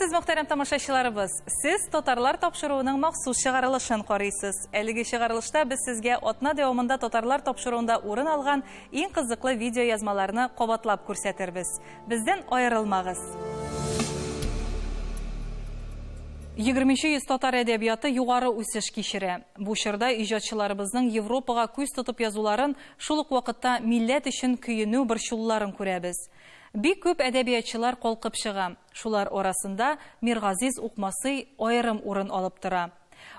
Саламатсыз, мөхтәрәм тамашачыларыбыз. Сез Татарлар тапшыруының махсус чыгарылышын карыйсыз. Әлеге чыгарылышта без сезгә атна дәвамында Татарлар тапшыруында урын алган иң кызыклы видео язмаларны кабатлап күрсәтербез. Бездән аерылмагыз. 20-нче йөз татар әдәбияты югары үсеш кичерә. Бу чорда иҗатчыларыбызның Европага күз тотып язуларын, шул ук вакытта милләт өчен көенү борчулларын күрәбез. Бик күп әдәбиятчылар калкып чыга. Шулар арасында Миргазиз Укмасый аерым урын алып тора.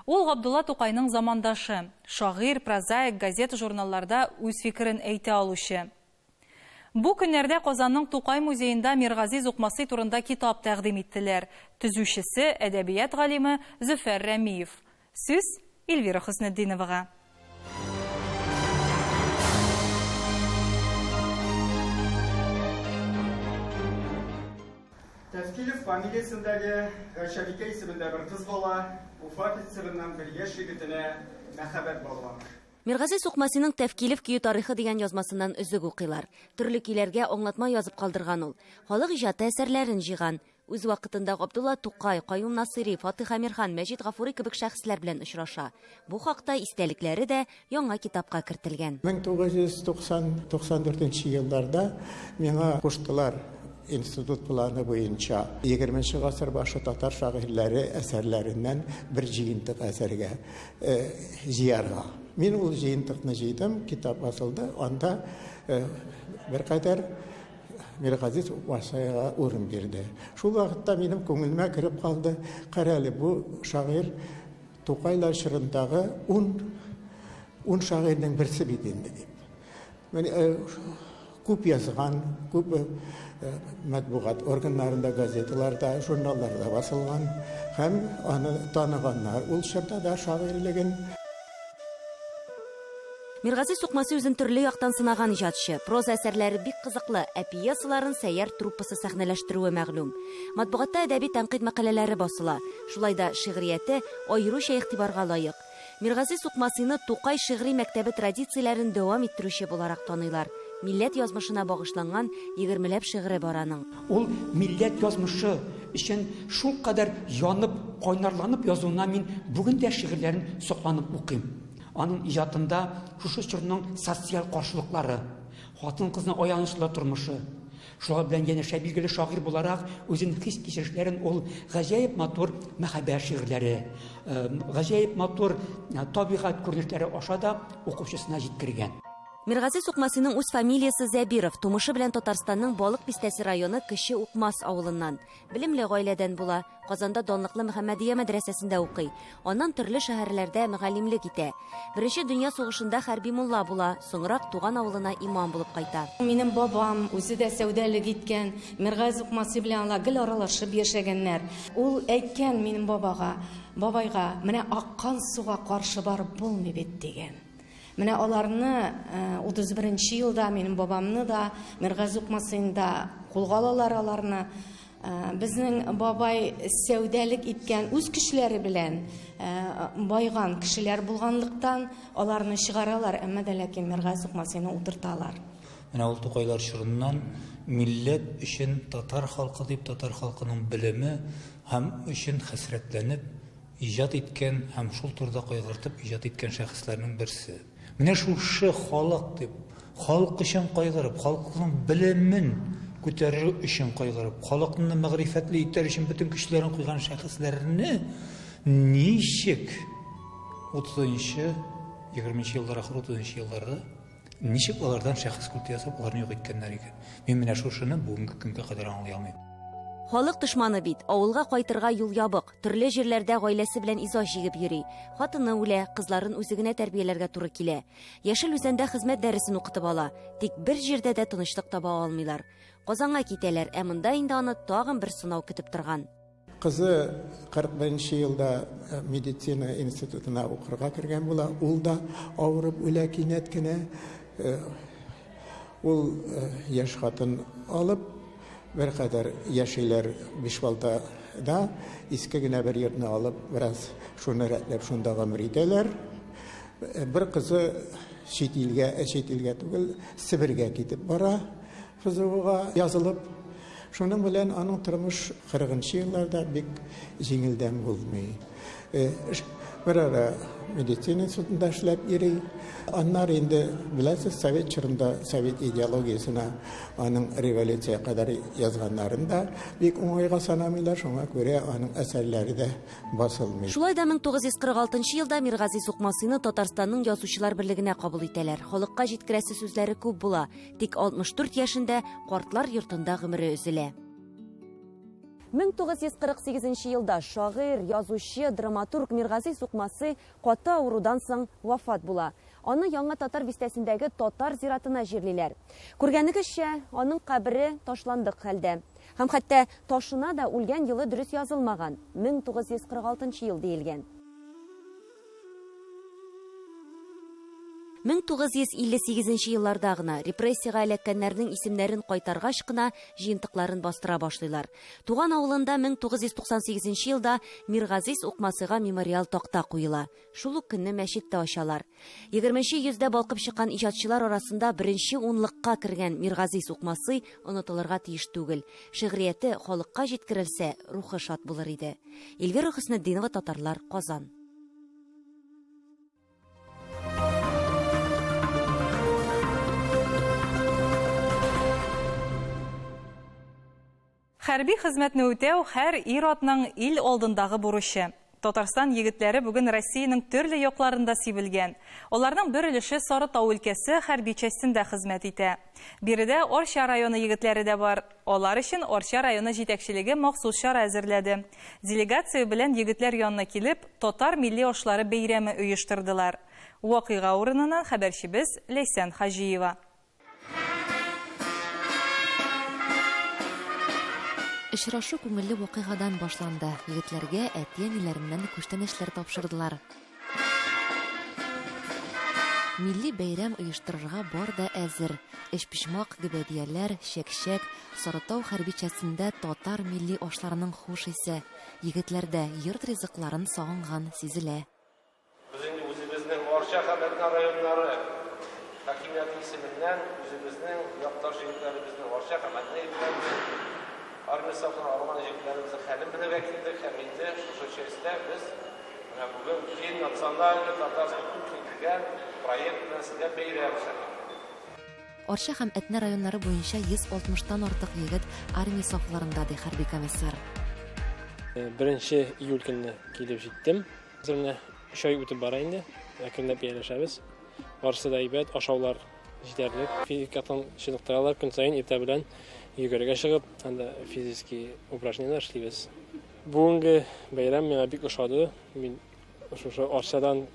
Ул Габдулла Тукайның замандашы, шагыйрь, прозаик, газета-журналларда үз фикерен әйтә алучы. Бу көннәрдә Казанның Тукай музеенда Миргазиз Укмасый турында китап тәкъдим иттеләр. Төзүчесе, әдәбият галиме Зөфәр Рәмиев. Сүз Эльвира Хөснетдиновага. Тәфкилев фамилиясендәге Шәрикә исемендә бер кыз бала, Уфа итсәбеннән бер яшь егетенә мәхәббәт баглана. Миргазиз Укмасыйның Тәфкилев кию тарихы дигән язмасыннан өзек укыйлар. Төрле көйләргә аңлатма язып калдырган ул. Халык иҗаты әсәрләрен җыйган. Үз вакытында Габдулла Тукай, Каюм Насыйри, Фатих Әмирхан, Мәҗит Гафури кебек шәхесләр белән очраша. Бу хакта истәлекләре дә яңа китапка кертелгән. 1994 елларда миңа куштылар институт планы буенча 20-нче гасыр башы татар шагыйрьләре әсәрләреннән бер җыентык әсәргә җыярга. Мин ул җыентыкны җыйдым, китап басылды, анда беркадәр Миргазиз Укмасыйга урын бирде. Шул вакытта минем күңелемә кирип калды, карале бу шагыйрь Тукайлар чорындагы 10 шагыйрьнең берсе бит инде дип. Күп язган, күп матбугат органнарында, газеталарда, журналларда басылган һәм аны таныганнар. Ул чорда да шагыйрьлеген. Миргазиз Укмасый үзен төрле яктан сынаган иҗатчы. Проза әсәрләре бик кызыклы, пьесаларын сәйяр труппасы сәхнәләштерүе мәгълүм. Матбугатта әдәби тәнкыйть мәкаләләре басыла. Шулай да шигърияте аеруча игътибарга лаек. Миргазиз Укмасыйны Тукай шигъри мәктәбе традицияләрен дәвам иттерүче буларак таныйлар. Милләт язмышына багышланган 20ләп шигыре бар аның. Ул милләт язмышы өчен шул кадәр янып, кайнарланып язуына мин бүген дә шигырьләрен сокланып укыйм. Аның иҗатында шушы чорның социаль каршылыклары, хатын-кызның аянышлы тормышы, шуңа белән янәшә билгеле шагыйрь буларак үзенең хис кичерешләрен ул гаҗәеп матур мәхәббәт шигырьләре, гаҗәеп матур табигать күренешләре аша да укучысына җиткергән. Миргазиз Укмасыйның үз фамилиясе Зәбиров, тумышы белән Татарстанның Балык Бистәсе районы Кече Укмас авылыннан. Белемле гаиләдән була, Казанда данлыклы Мөхәммәдия мәдрәсәсендә укый. Аннан төрле шәһәрләрдә мөгаллимлек итә. Беренче дөнья сугышында хәрби мулла була, соңрак туган авылына имам булып кайта. Минем бабам үзе дә сәүдәлек иткән, Миргазиз Укмасый белән алар гел аралашып яшәгәннәр. Ул әйткән минем бабайга, менә аккан суга каршы барып булмый бит дигән. Менә аларны 31-нче елда минем бабамны да Миргазиз Укмасыйны да кулга алалар аларны. Безнең бабай сәүдәлек иткән үз кешеләре белән байган кешеләр булганлыктан аларны чыгаралар, әмма дә ләкин Миргазиз Укмасыйны утырталар. Менә ул Тукайлар чорыннан милләт өчен татар халкы дип, татар халкының белеме һәм өчен хәсрәтләнеп иҗат иткән һәм шул турыда кайгыртып иҗат иткән шәхесләрнең берсе. Менә шушы халык дип, халык өчен кайгырып, халыкның белемен күтәрү өчен кайгырып, халыкны мәгърифәтле итәр өчен бөтен көчләрен куйган шәхесләрне ничек 30-нчы, 20-нче еллар ахыр 30-нчы елларда ничек алардан шәхес культы ясап аларны юк иткәннәр икән. Мин менә шушыны бүгенге көнгә кадәр аңлый алмыйм. Халык дошманы бит, авылга кайтырга юл ябык, төрле җирләрдә гаиләсе белән иза җигеп йөри. Хатыны үлә, кызларын үзегенә тәрбияләргә туры килә. Яшел Үзәндә хезмәт дәресен укытып ала, тик бер җирдә дә тынычлык таба алмыйлар. Казанга китәләр, ә монда инде аны тагын бер сынау көтеп торган. Кызы 41-нче елда медицина институтына укырга кергән була. Ул да авырып үлә кинәт кенә. Ул яшь хатын алып беркадәр яшиләр Бишвалда да иске генә бер йортны алып, бераз шуны рәтләп шунда гомер итәләр. Бер кызы чит илгә түгел, Себергә китеп бара. Физуга язылып, Шуның белән аның тормыш 40-нчы елларда бик җиңелдән булмый. Бер ара медицина институтында эшләп йөри. Аннары инде беләсез, совет чорында совет идеологиясына аның революция кадәр язганнарында бик уңайга санамыйлар, шуңа күрә аның әсәрләре дә басылмый. Шулай да 1946 елда Миргазый Сукмасыйны Татарстанның Язучылар берлегенә кабул итәләр. Халыкка җиткерәсе сүзләре күп була, тик 64 яшендә картлар йортында гомере өзелә. 1948 елда шагыйрь, язучы, драматург Миргазый Сукмасый каты авырудан соң вафат була. Аны Яңа Татар бистәсендәге татар зиратына җирлиләр. Күргәнегезчә, аның кабере ташландык хәлдә. Һәм хәтта ташына да үлгән елы дөрес язылмаган. 1946 ел диелгән. 1958 елларда гына репрессиягә эләккәннәрнең исемнәрен кайтаргач кына җыентыкларын бастыра башлыйлар. Туган авылында 1998 елда Миргазый Сукмасыйга мемориал такта куела. Шул ук көнне мәчеттә ачалар. 20-нче йөздә балкып чыккан иҗатчылар арасында беренче унлыкка кергән Миргазый Сукмасый онытылырга тиеш түгел. Шигърияте халыкка җиткерелсә, рухы шат булыр иде. Эльвира Хөснетдинова, Татарлар, Казан. Хәрби хезмәтне үтәү һәр ир-атның ил алдындагы бурычы. Татарстан егетләре бүген Россиянең төрле якларында сибелгән. Аларның бер өлеше Сарытау өлкәсе хәрби частендә хезмәт итә. Биредә Орча районы егетләре дә бар. Алар өчен Орча районы җитәкчелеге махсус чара әзерләде. Делегация белән егетләр янына килеп, татар милли ашлары бәйрәме оештырдылар. Вакыйга урыныннан хәбәрчебез Ләйсән Хаҗиева. Очрашу күңелле вакыйгадан башланды. Егетләргә әти-әниләреннән күчтәнәчләр тапшырдылар. Милли бәйрәм оештырырга бар да әзер. Эшпичмак, гөбәдияләр, чәкчәк, Сарытау хәрби частендә татар милли ашларының хуш исе. Егетләрдә йорт ризыкларын сагынган сизелә. Без инде үзебезнең Орча һәм районнары хакимияте исеменнән үзебезнең якташ егетләребезне Орча һәм армия сафына алган егетләребезне хәлен белергә килдек һәм инде шушы чәстә без бүген киң национальный татарский күпчелектән проект белән сезгә бәйрәм үткәрәбез. Орча һәм Әтнә районнары буенча 160-тан артык егет армия сафларында ди хәрби комиссар. 1 июль көнне килеп җиттем. Хәзер 3 ай үтеп бара инде. Әкренләп ияләшәбез. Барысы да әйбәт, ашаулар җитәрлек. Физикатан чыныктыралар көн саен иртә белән йөгәргә чыгып, анда физический упражнениялар эшлибез. Бүгенге бәйрәм миңа бик ошады. Мин шушы Орчадан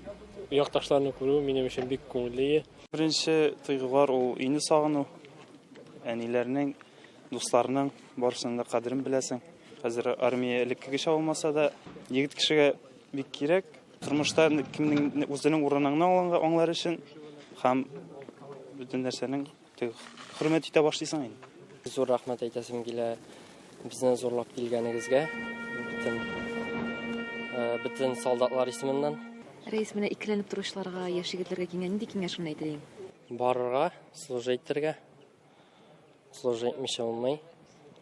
якташларны күрү минем өчен бик күңелле. Беренче тойгылар ул өйне сагыну. Әниләрнең, дусларның барысының да кадерен беләсең. Хәзер армия элеккегечә булмаса да, егет кешегә бик кирәк. Тормышта кемнең үзенең урынын аңлар өчен һәм бүтән нәрсәнең хөрмәт итә башлыйсың инде. Зур рәхмәт әйтәсем килә безне зурлап килгәнегезгә. Бүтән солдатлар исеменнән. Рәис менә икеләнеп торышларга, яшь егетләргә нинди киңәш әйтәйин? Барырга, служить итәргә. Служить мичә булмый.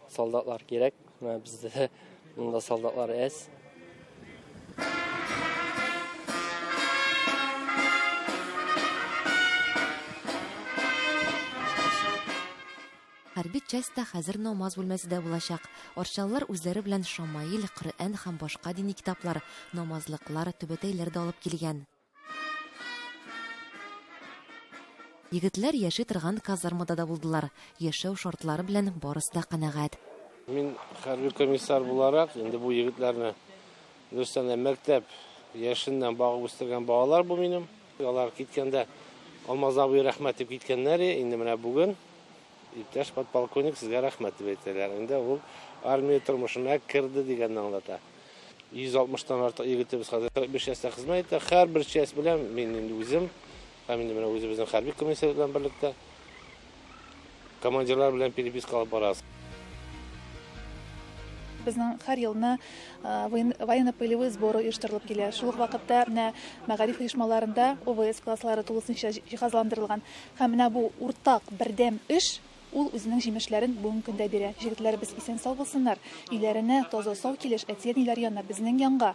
Солдатлар кирәк. Бездә монда солдатлар әз. Хәрби частьта хәзер намаз бүлмәсендә булачак. Орчалылар үзләре белән Шамаил, Коръән һәм башка дини китаплар, намазлыклар, түбәтәйләр дә алып килгән. Егетләр яши торган казармада да булдылар. Яшәү шартлары белән барысы да канәгать. Мин хәрби комиссар буларак, инде бу егетләрне Рөстәм мәктәп яшеннән багып үстергән балалар бу минем. Алар киткәндә Алмаз абый рәхмәт дип киткәннәр, инде менә бүген иптәш подполковник сезгә рәхмәт дип әйтәләр. Инде ул армия тормышына керде дигәнне аңлата. 160-тан артык егетебез хәзер 45 яшьтә хезмәт итә. Һәрбер часть белән мин инде үзем, һәм инде менә үзебезнең хәрби комиссар белән берлектә командирлар белән переписка алып барабыз. Безнең һәр елны военно-полевой сборы оештырылып килә. Шул ук вакытта менә мәгариф оешмаларында ОВС класслары тулысынча җиһазландырылган. Һәм менә бу уртак бердәм эш ул үзенең җимешләрен бүгенге көндә бирә. Җегетләребез исән сау булсыннар, өйләренә таза сау килеш әтиәниләр янына безнең янга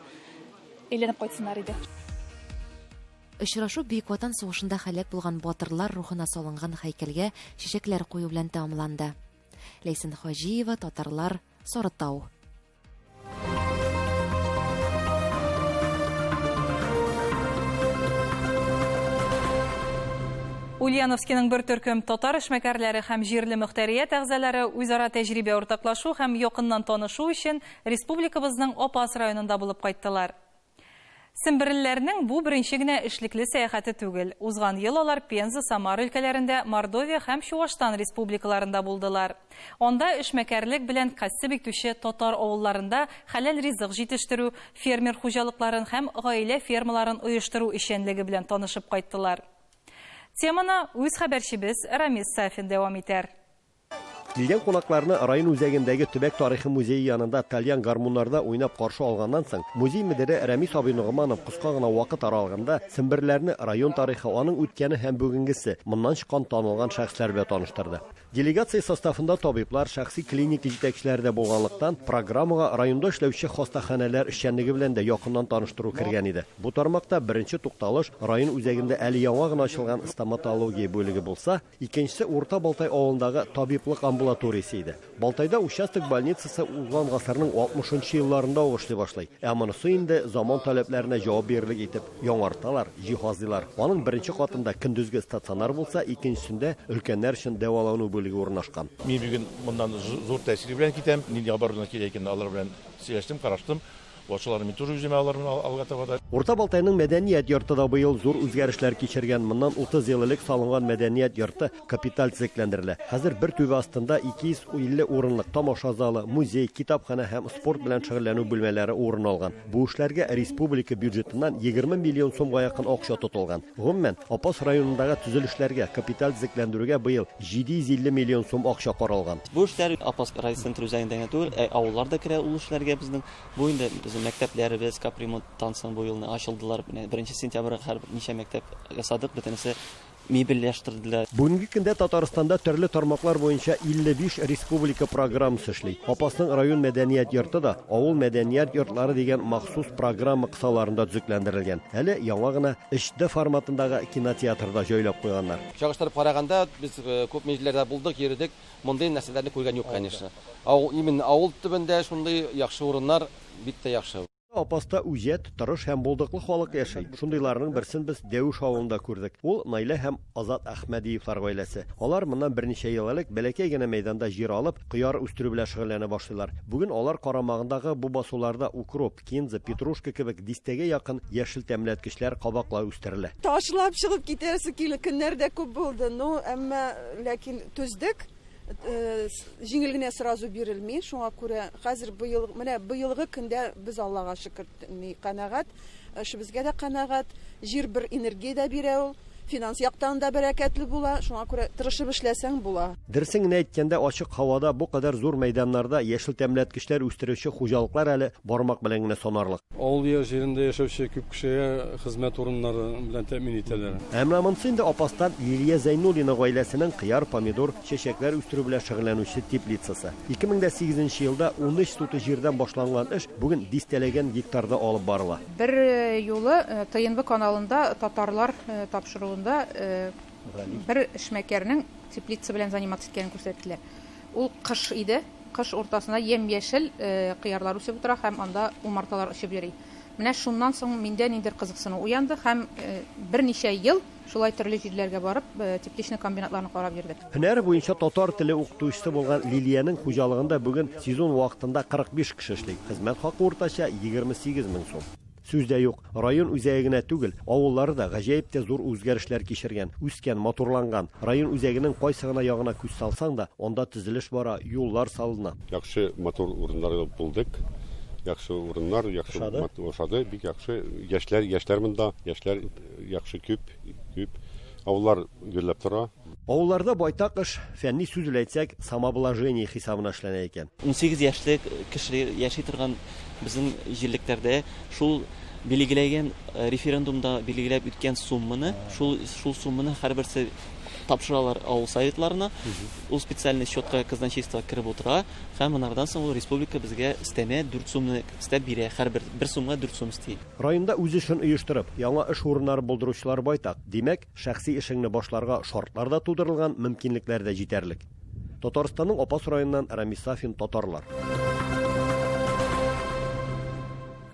әйләнеп кайтсыннар иде. Очрашу Бөек Ватан сугышында һәлак булган батырлар рухына салынган һәйкәлгә чәчәкләр кую белән тәмамланды. Ләйсен Хаҗиева, Татарлар, Сарытау. Ульяновскийның бер төркем татар эшмәкәрләре һәм җирле мөхтәрият әгъзалары үзара тәҗрибә уртаклашу һәм якыннан танышу өчен республикабызның Апас районында булып кайттылар. Семберләрнең бу беренче генә эшлекле сәяхәте түгел. Узган ел алар Пенза, Самар өлкәләрендә, Мордовия һәм Чуашстан республикаларында булдылар. Анда эшмәкәрлек белән кәсеп итүче татар авылларында хәләл ризык җитештерү, фермер хуҗалыкларын һәм гаилә фермаларын оештыру эшчәнлеге белән танышып кайттылар. Теманы үз хәбәрчебез Рамис Сафин дәвам итәр. Килгән кунакларны район үзәгендәге төбәк тарихи музее янында тальян гармуннарда уйнап каршы алганнан соң, музей мөдире Рамис абый Нугманов кыска гына вакыт аралыгында семберләрне район тарихы, аның үткәне һәм бүгенгесе, моннан чыккан танылган шәхесләр белән таныштырды. Делегация составында табиблар, шәхси клиника җитәкчеләре дә булганлыктан, программага районда эшләүче хастаханәләр эшчәнлеге белән дә якыннан таныштыру кергән иде. Бу тармакта беренче тукталыш район үзәгендә әле яңа гына ачылган стоматология бүлеге булса, икенчесе Урта Балтай авылындагы табиблык амбулаториясе иде. Балтайда участок больницасы узган гасырның 60-нчы елларында эшли башлый. Ә монысы инде заман таләпләренә җавап бирерлек итеп яңарталар, җиһазлыйлар. Аның беренче катында көндезге стационар булса, икенчесендә өлкәннәр өчен дәвалану бүлеге урнашкан. Мин бүген моннан зур тәэсир белән китәм. Нинди хәбәрне килә икән, алар белән сөйләштем, караштым. Вачыларны тоже үземә аларны алга таба. Урта Балтайның мәдәният йортында быел зур үзгәрешләр кичергән. Моннан 30 ел элек салынган мәдәният йорты капиталь төзекләндерелә. Хәзер бер түбә астында 250 урынлык тамаша залы, музей, китапхана һәм спорт белән шөгыльләнү бүлмәләре урын алган. Бу эшләргә республика бюджетыннан 20 миллион сумга якын акча тотылган. Гомумән, Апас районындагы төзелешләргә, капиталь төзекләндерүгә быел 750 миллион сум акча каралган. Бу эшләр Апас район үзәгендә түгел, авылларда керә ул эшләргә безнең бу инде мәктәпләребез капремонттан соң бу елны ачылдылар. 1 сентябрьгә һәр ничә мәктәп ясадык, бөтенесе мебельләштерделәр. Бүгенге көндә Татарстанда төрле тармаклар буенча 55 республика программасы эшли. Апасның район мәдәният йорты да авыл мәдәният йортлары дигән махсус программа кысаларында төзекләндерелгән. Әле яңа гына HD форматындагы кинотеатрда җайлап куйганнар. Чагыштырып караганда без күп мәҗлеләрдә булдык, йөрдек. Мондый нәрсәләрне күргән юк, конечно. Именно авыл төбендә шундый яхшы урыннар бик тә яхшы. Апаста үҗәт, тырыш һәм булдыклы халык яши. Шундыйларның берсен без Дәвиш авылында күрдек. Ул Найла һәм Азат Әхмәдиевлар гаиләсе. Алар моннан берничә ел элек бәләкәй генә мәйданда җир алып, кыяр үстерү белән шөгыльләнә башлыйлар. Бүген алар карамагындагы бу басуларда укроп, кинза, петрушка кебек дистәгә якын яшел тәмләткечләр, кабаклар үстерелә. Ташлап чыгып китәрсе көннәр дә күп булды. Әмма ләкин төздек. Җиңел генә сразу бирелми. Шуңа күрә хәзер быелгы көндә без Аллага шөкер канәгать, эшебезгә дә канәгать, җир бер энергия дә бирә ул. Финанс яктан да бәрәкәтле була, шуңа күрә тырышып эшләсәң була. Дөресен генә әйткәндә, ачык һавада бу кадәр зур мәйданнарда яшел тәмләткечләр үстерүче хуҗалыклар әле бармак белән генә санарлык. Авыл җирендә яшәүче күп кешегә хезмәт урыннары белән тәэмин итәләр. Әмма монысы инде Апастан Лилия Зайнуллина гаиләсенең кыяр, помидор, чәчәкләр үстерү белән шөгыльләнүче теплицасы. 2008 елда 13 суты җирдән башланган эш бүген дистәләгән гектарда алып барыла. Бер юлы ТНВ каналында татарлар тапшыруында бер эшмәкәрнең теплица белән заниматься иткәнен күрсәттеләр. Ул кыш иде, кыш уртасында ямь-яшел кыярлар үсеп утыра һәм анда умарталар очып йөри. Менә шуннан соң миндә ниндидер кызыксыну уянды һәм берничә ел шулай төрле җирләргә барып тепличный комбинатларны карап йөрдек. Һөнәр буенча татар теле укытучысы булган Лилияның хуҗалыгында бүген сезон вакытында 45 кеше эшли. Хезмәт хакы уртача 28 мең сум. Сүздә юк, район үзәгенә түгел, авыллары да гаҗәеп тә зур үзгәрешләр кичергән, үскән, матурланган. Район үзәгенең кайсы гына ягына күз салсаң да, анда төзелеш бара, юллар салына. Яхшы матур урыннар булдык. Яхшы урыннар, яхшы ошады, бик яхшы яшьләр монда, яшьләр яхшы күп. Авыллар гөрләп тора. Авылларда байтак эш, фәнни сүз әйтсәк, самообложение хисабына эшләнә икән. 18 яшьлек кеше яши торган безнең җирлектәрдә шул билгеләгән референдумда билгеләп үткән сумманы, шул сумманы һәрберсе тапшыралар авыл советларына. Ул специальный счетка казначейство киреп утыра һәм монардан соң ул республика безгә өстәмә 4 сумны өстәп бирә. Һәрбер 1 сумга 4 сум исти. Районда үз эшен оештырып, яңа эш урыннары булдыручылар байтак. Димәк, шәхси эшеңне башларга шартлар да тудырылган, мөмкинлекләр дә җитәрлек. Татарстанның Апас районыннан Рамис Сафин, татарлар.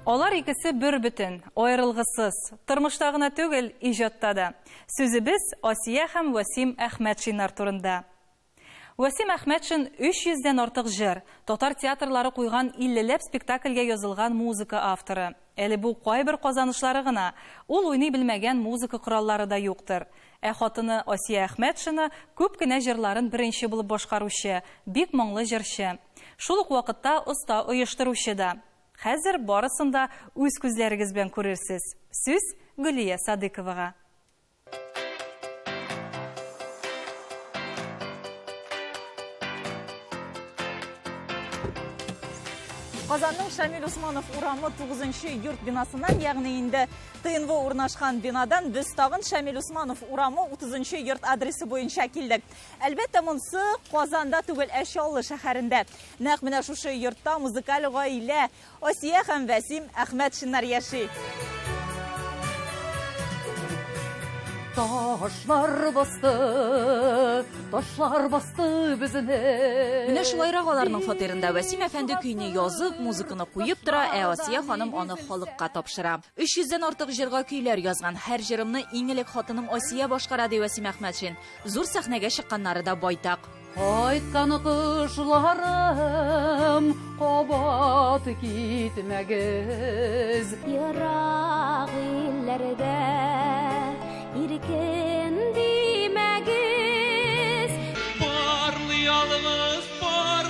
Алар икесе бер бөтен, аерылгысыз. Тормышта гына түгел, иҗатта да. Сүзебез Асия һәм Васим Әхмәтшиннар турында. Васим Әхмәтшин 300-дән артык җыр, татар театрлары куйган 50ләп спектакльгә язылган музыка авторы. Әле бу кайбер казанышлары гына, ул уйный белмәгән музыка кораллары да юктыр. Хатыны Асия Әхмәтшина күп кенә җырларын беренче булып башкаручы, бик моңлы җырчы. Шул ук вакытта оста оештыручы да. Хәзер барысында үз күзләрегез белән күрерсез. Сүз Гөлия Садыковага. Казанның Шамил Усманов урамы 9-нчы йорт бинасыннан, ягъни инде ТНВ урнашкан бинадан без тагын Шамил Усманов урамы 30-нчы йорт адресы буенча килдек. Әлбәттә, монсы Казанда түгел, ә Чаллы шәһәрендә. Нәкъ менә шушы йортта музыкаль гаилә Асия һәм Васим Әхмәтшиннар яши. Ташлар басты безне. Менә шулайрак аларның фатирында Васим әфәнде көйне язып, музыканы куеп тора, ә Асия ханым аны халыкка тапшыра. 300-дән артык җырга көйләр язган. Һәр җырымны иң элек хатыным Асия башкара, ди Васим Әхмәтшин. Зур сәхнәгә чыкканнары да байтак. Кайткан кышларым, кабат китмәгез. Ярак илләрдә иркен димәгез. Парлы ялгыз лар.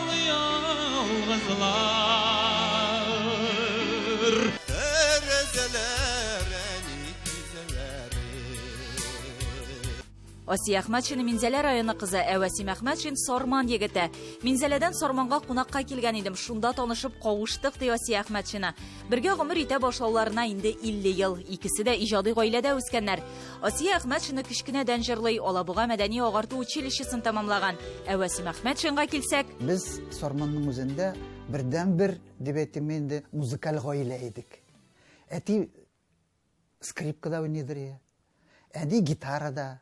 Асия Әхмәтшин Минзәлә районы кызы, ә Васим Әхмәтшин Сарман егете. Минзәләдән Сарманга кунакка килгән идем. Шунда танышып кавыштык, ди Асия Әхмәтшина. Бергә гомер итә башлауларына инде 50 ел. Икесе дә иҗади гаиләдә үскәннәр. Асия Әхмәтшина кичкенәдән җырлый, Алабуга мәдәни агарту училищесын тәмамлаган. Ә Васим Әхмәтшинга килсәк, без Сарманның үзендә бердән-бер дип әйтим инде музыкаль гаилә идек. Әти скрипкада уйныйдыр, әни гитарада.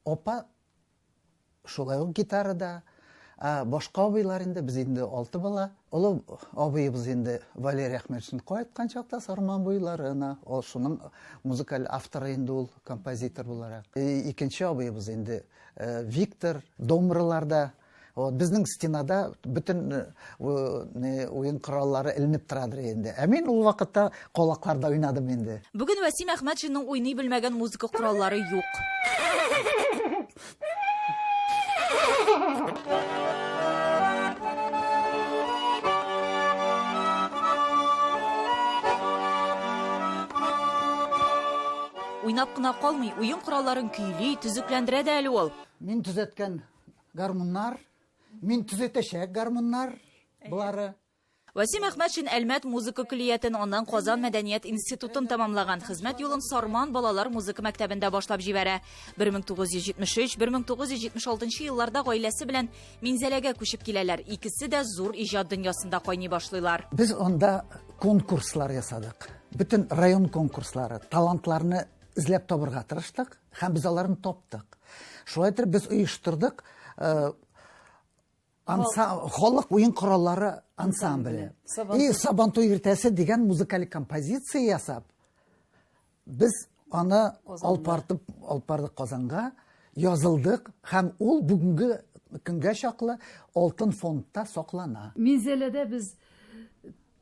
Опа шулай ук гитарада, башка абыйлар инде без инде 6 бала. Олы абыйыбыз инде Валерий Әхмәтшин кайткан чакта Сарман буйларына, ол шуның музыкаль авторы инде, ул композитор буларак. Икенче абыйыбыз инде Виктор домрыларда, безнең стенада бүтән уен кораллары эленеп торадыр инде. Ә мин ул вакытта колакларда уйнадым инде. Бүген Васим Әхмәтшинның уйный белмәгән музыка кораллары юк. Уйнап кына калмый, уен коралларын көйли, төзекләндерә дә әле ул. Мин төзәткән гармуннар, мин төзәтәчәк гармуннар булары. Васим Әхмәтшин Әлмәт музыка көллиятен, аннан Казан мәдәният институтын тәмамлаган. Хезмәт юлын Сарман балалар музыка мәктәбендә башлап җибәрә. 1973-1976 елларда гаиләсе белән Минзәләгә күчеп киләләр. Икесе дә зур иҗат дөньясында кайный башлыйлар. Без анда конкурслар ясадык. Бүтән район конкурслары, талантларны эзләп табырга тырыштык һәм без аларны таптык. Шулай итеп без оештырдык халык уен кораллары ансамбле. И Сабантуй иртәсе дигән музыкаль композиция ясап, без аны алпардык Казанга, язылдык һәм ул бүгенге көнгә чаклы алтын фондта саклана. Минзәләдә без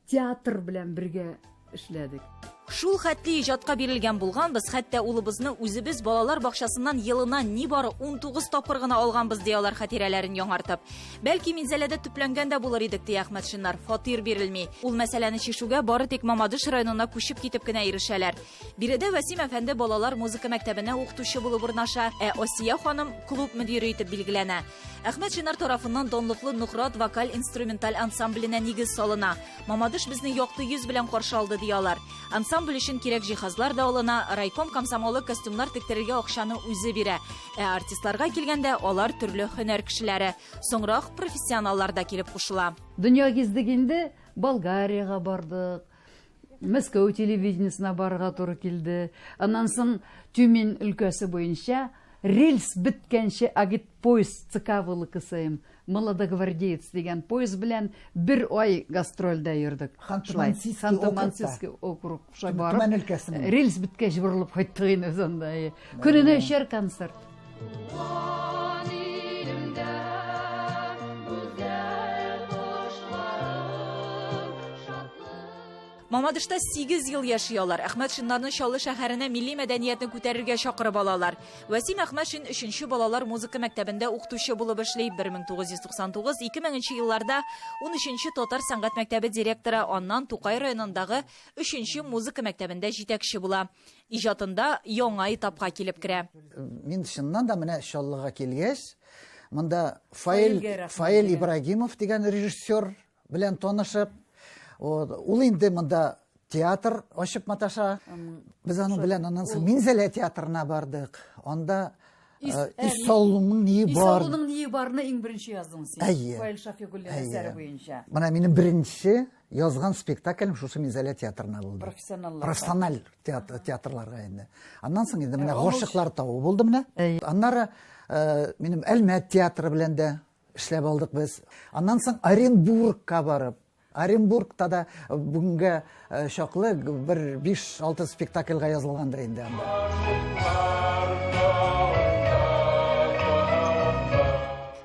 театр белән бергә эшләдек. Шул хәтле иҗатка бирелгән булганбыз, хәтта улыбызны үзебез балалар бакчасыннан елына нибары 19 тапкыр гына алганбыз, ди алар хатирәләрен яңартып. Бәлки Минзәләдә төпләнгән дә булыр идек, ди Әхмәтшиннар. Фатир бирелми. Ул мәсьәләне чишүгә бары тик Мамадыш районына күчеп китеп кенә ирешәләр. Биредә Васим әфәнде балалар музыка мәктәбенә укытучы булып урнаша, ә Асия ханым клуб мөдире итеп билгеләнә. Әхмәтшиннар тарафыннан данлыклы Нухрат вокаль-инструменталь ансамбленә нигез салына. Мамадыш безне якты йөз белән каршы алды, ди алар. Ансамбль ансамбль өчен кирәк җиһазлар да алына, райком комсомолы костюмнар тектерергә акчаны үзе бирә. Артистларга килгәндә алар төрле һөнәр кешеләре, соңрак профессионаллар да килеп кушыла. Дөнья гиздегенде Болгарияга бардык. Мәскәү телевидениесына барырга туры килде. Аннан соң Тюмень өлкәсе буенча рельс биткәнче агит поезд цикавылы кысайым. Молодогвардеец дигән поезд белән бер ай гастрольдә йөрдек. Ханты-Мансийский округ барып, рельс биткәч борылып кайттык инде сонда. Көненә 3 концерт. Мамадышта 8 ел яшыялар. Әхмәт Шиннарның Чаллы шәһәренә милли мәдәниятне күтәрергә чакырып алалар. Васим Әхмәт Шин 3-нче балалар музыка мәктәбендә укытучы булып эшли. 1999-2000 елларда 13-нче Татар сәнгать мәктәбе директоры, аннан Тукай районындагы 3-нче музыка мәктәбендә җитәкче була. Иҗатында яңа этапка килеп керә. Мин чыннан да менә Чаллыга килгәч, монда Фаил Ибрагимов дигән режиссер белән танышып, ул инде монда театр ачып маташа. Без аның белән аннан соң Минзәлә театрына бардык. Анда Исаллуның ни бар? Исаллуның ни барны иң беренче яздың син. Фаил Шафигуллин әсәре буенча. Менә минем беренче язган спектаклем шушы Минзәлә театрына булды. Профессиональ театрларга инде. Аннан соң инде менә Гашыклар тавы булды менә. Аннары минем Әлмәт театры белән дә эшләп алдык без. Аннан соң Оренбургка барып, Оренбургта да бүгенге чаклы бер 5-6 спектакльгә язылгандыр инде анда.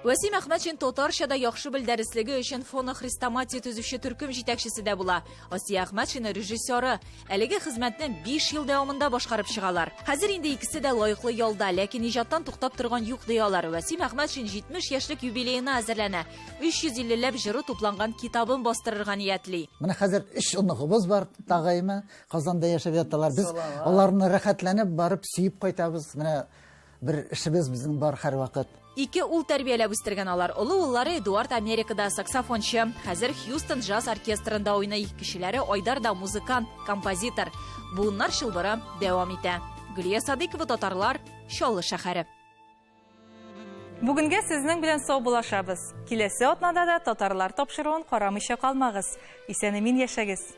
Васим Әхмәт Шин татарчада яхшы бел дәреслеге өчен фоны хрестоматия төзүче төркем җитәкчесе дә була. Асия Әхмәт Шин режиссеры. Әлеге хезмәтне 5 ел дәвамында башкарып чыгалар. Хәзер инде икесе дә лаеклы ялда, ләкин иҗаттан туктап торган юк диялар. Васим Әхмәт Шин 70 яшьлек юбилеена әзерләнә. 350ләп җыры тупланган китабын бастырырга ниятли. Менә хәзер 3 оныгыбыз бар, тагыймы, Казанда яшәп яталар. Без аларны рәхәтләнеп барып сөеп кайтабыз. Менә бер эшебез безнең бар һәр вакыт. 2 ул тәрбияләп үстергән алар. Олы уллары Эдуард Америкада саксофончы, хәзер Хьюстон джаз оркестрында уйный. Кешеләре Айдар да музыкант, композитор. Буыннар чылбыры дәвам итә. Гөлия Садыкова, Татарлар, Чаллы шәһәре. Бүгенгә сезнең белән сау булашабыз. Киләсе атнада да татарлар тапшыруын карамыйча калмагыз. Исән-имин яшәгез.